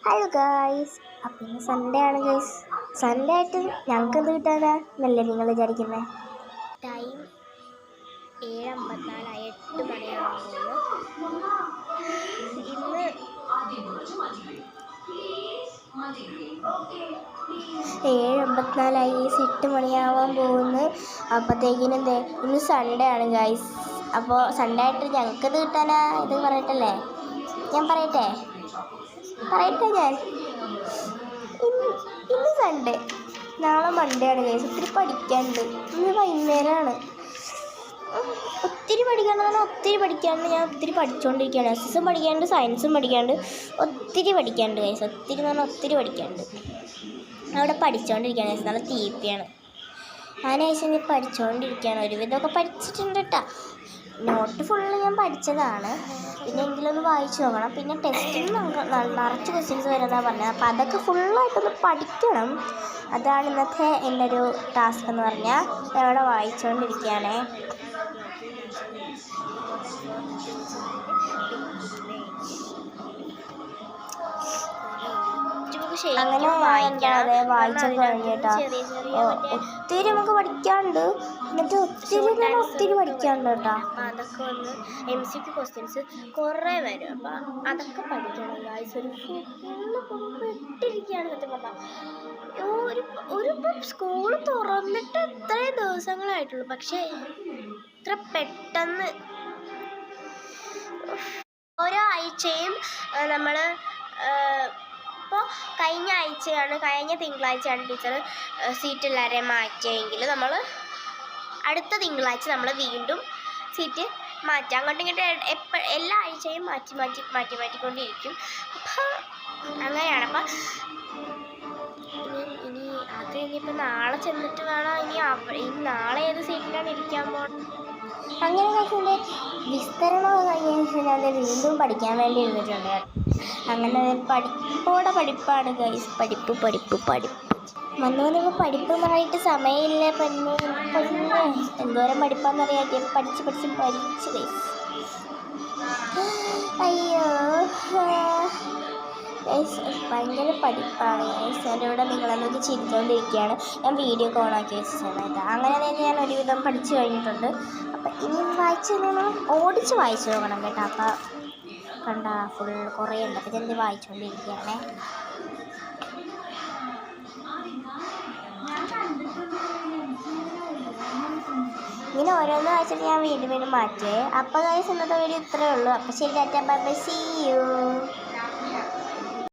Hello guys, അപ്പം ഇന്ന് Sunday ആണ് ഗൈസ്. സൺഡേ ആയിട്ട് ഞങ്ങൾക്ക് എന്ത് കിട്ടാനാ എന്നല്ലേ നിങ്ങൾ വിചാരിക്കുന്നത്? ടൈം 7:54 8 മണിയാകുമ്പോൾ ഇന്ന് 7:54 8 മണിയാവാൻ പോകുന്നു. അപ്പോഴത്തേക്കിനും എന്തേ ഇന്ന് സൺഡേ ആണ് ഗൈസ്. അപ്പോൾ സൺഡേ ആയിട്ട് ഞങ്ങൾക്ക് ഇത് കിട്ടാനാ ഇത് പറയട്ടല്ലേ? ഞാൻ പറയട്ടെ ഞാൻ ഇന്ന് സൺഡേ, നാളെ മൺഡേ ആണ് ഗൈസ്. ഒത്തിരി പഠിക്കാനുണ്ട്. ഇന്ന് വൈകുന്നേരമാണ്. ഒത്തിരി പഠിക്കാനുണ്ട്. ഞാൻ ഒത്തിരി പഠിച്ചുകൊണ്ടിരിക്കുകയാണ്. എസ്എസും പഠിക്കാനുണ്ട്, സയൻസും പഠിക്കാനുണ്ട്. ഒത്തിരി പഠിക്കാനുണ്ട് ഗൈസ്. ഒത്തിരി എന്ന് പറഞ്ഞാൽ ഒത്തിരി പഠിക്കാനുണ്ട്. അവിടെ പഠിച്ചുകൊണ്ടിരിക്കുകയാണ് ഗൈസ്. നല്ല തീപ്പിയാണ്. ഞാൻ ഗൈസ് ഇനി പഠിച്ചുകൊണ്ടിരിക്കുകയാണ്. ഒരുവിധമൊക്കെ പഠിച്ചിട്ടുണ്ട് കേട്ടോ. നോട്ട് ഫുള്ള് ഞാൻ പഠിച്ചതാണ്. പിന്നെ എങ്കിലും ഒന്ന് വായിച്ചു നോക്കണം. പിന്നെ ടെസ്റ്റിൽ നിറച്ച് ക്വസ്റ്റ്യൻസ് വരുമെന്നാണ് പറഞ്ഞത്. അപ്പോൾ അതൊക്കെ ഫുള്ളായിട്ടൊന്ന് പഠിക്കണം. അതാണ് ഇന്നത്തെ എൻ്റെ ഒരു ടാസ്ക് എന്ന് പറഞ്ഞാൽ. ഞാൻ അവിടെ വായിച്ചുകൊണ്ടിരിക്കുകയാണേ. അങ്ങനെ വായിച്ചൊക്കെ കഴിഞ്ഞിട്ടാ ഒത്തിരി നമുക്ക് പഠിക്കാനുണ്ട്. എന്നിട്ട് ഒത്തിരി പഠിക്കാനുണ്ട് കേട്ടോ. അതൊക്കെ ഒന്ന് MCQ ക്വസ്റ്റ്യൻസ് കുറേ വരും. അപ്പം അതൊക്കെ പഠിക്കണം ഗായ്സ്. ഒരു ഇട്ടിരിക്കുകയാണ് സത്യം പറഞ്ഞാൽ. ഒരു സ്കൂൾ തുറന്നിട്ട് ഇത്രയും ദിവസങ്ങളായിട്ടുള്ളൂ, പക്ഷേ ഇത്ര പെട്ടെന്ന് ഓരോ ആഴ്ചയും നമ്മൾ ഇപ്പോൾ കഴിഞ്ഞ തിങ്കളാഴ്ചയാണ് ടീച്ചർ സീറ്റ് എല്ലാവരെയും മാറ്റിയെങ്കിൽ നമ്മൾ അടുത്ത തിങ്കളാഴ്ച നമ്മൾ വീണ്ടും സീറ്റ് മാറ്റാം. അങ്ങോട്ടും ഇങ്ങോട്ടും എല്ലാ ആഴ്ചയും മാറ്റിക്കൊണ്ടിരിക്കും. അപ്പോൾ അങ്ങനെയാണ്. അപ്പം ഇനി അത് ഇനിയിപ്പോൾ നാളെ ചെന്നിട്ട് വേണം ഇനി നാളെ ഏത് സീറ്റിലാണ് ഇരിക്കാൻ പോകുന്നത്. അങ്ങനെ കഴിച്ചതിൻ്റെ വിസ്തരണമൊക്കെ കഴിഞ്ഞതിന് ശേഷം ഞാൻ വീണ്ടും പഠിക്കാൻ വേണ്ടി ഇരുന്നിട്ടുണ്ട്. അങ്ങനെ പഠിപ്പാണ് ഗൈസ്. പഠിപ്പ് വന്നു പഠിപ്പ് മാറിയിട്ട് സമയമില്ല. എന്തോരം പഠിപ്പാന്നറിയാതെ പഠിച്ച് ഗൈസ്. അയ്യോ ഗൈസ്, ഭയങ്കര പഠിപ്പാണ് ഗൈസ്. എൻ്റെ കൂടെ നിങ്ങളെന്നൊക്കെ ചിരിച്ചുകൊണ്ടിരിക്കുകയാണ്. ഞാൻ വീഡിയോ ഒക്കെ ഓണാക്കി വെച്ചിട്ടുണ്ടായിട്ട്. അങ്ങനെ തന്നെ ഞാൻ ഒരുവിധം പഠിച്ചു കഴിഞ്ഞിട്ടുണ്ട്. അപ്പം ഇനി വായിച്ച് ഓടിച്ച് വായിച്ചു നോക്കണം കേട്ടോ. അപ്പം കണ്ട ഫുൾ കുറേ ഉണ്ട്. അപ്പം ഞാൻ വായിച്ചുകൊണ്ടിരിക്കുകയാണേ. ഇങ്ങനെ ഓരോന്ന് വായിച്ചിട്ട് ഞാൻ വീണ്ടും മാറ്റിയേ. അപ്പോൾ ഗൈസ് ഇന്നത്തെ വീഡിയോ ഇത്രയേ ഉള്ളൂ. അപ്പോൾ ശരി, tata, bye bye, see U.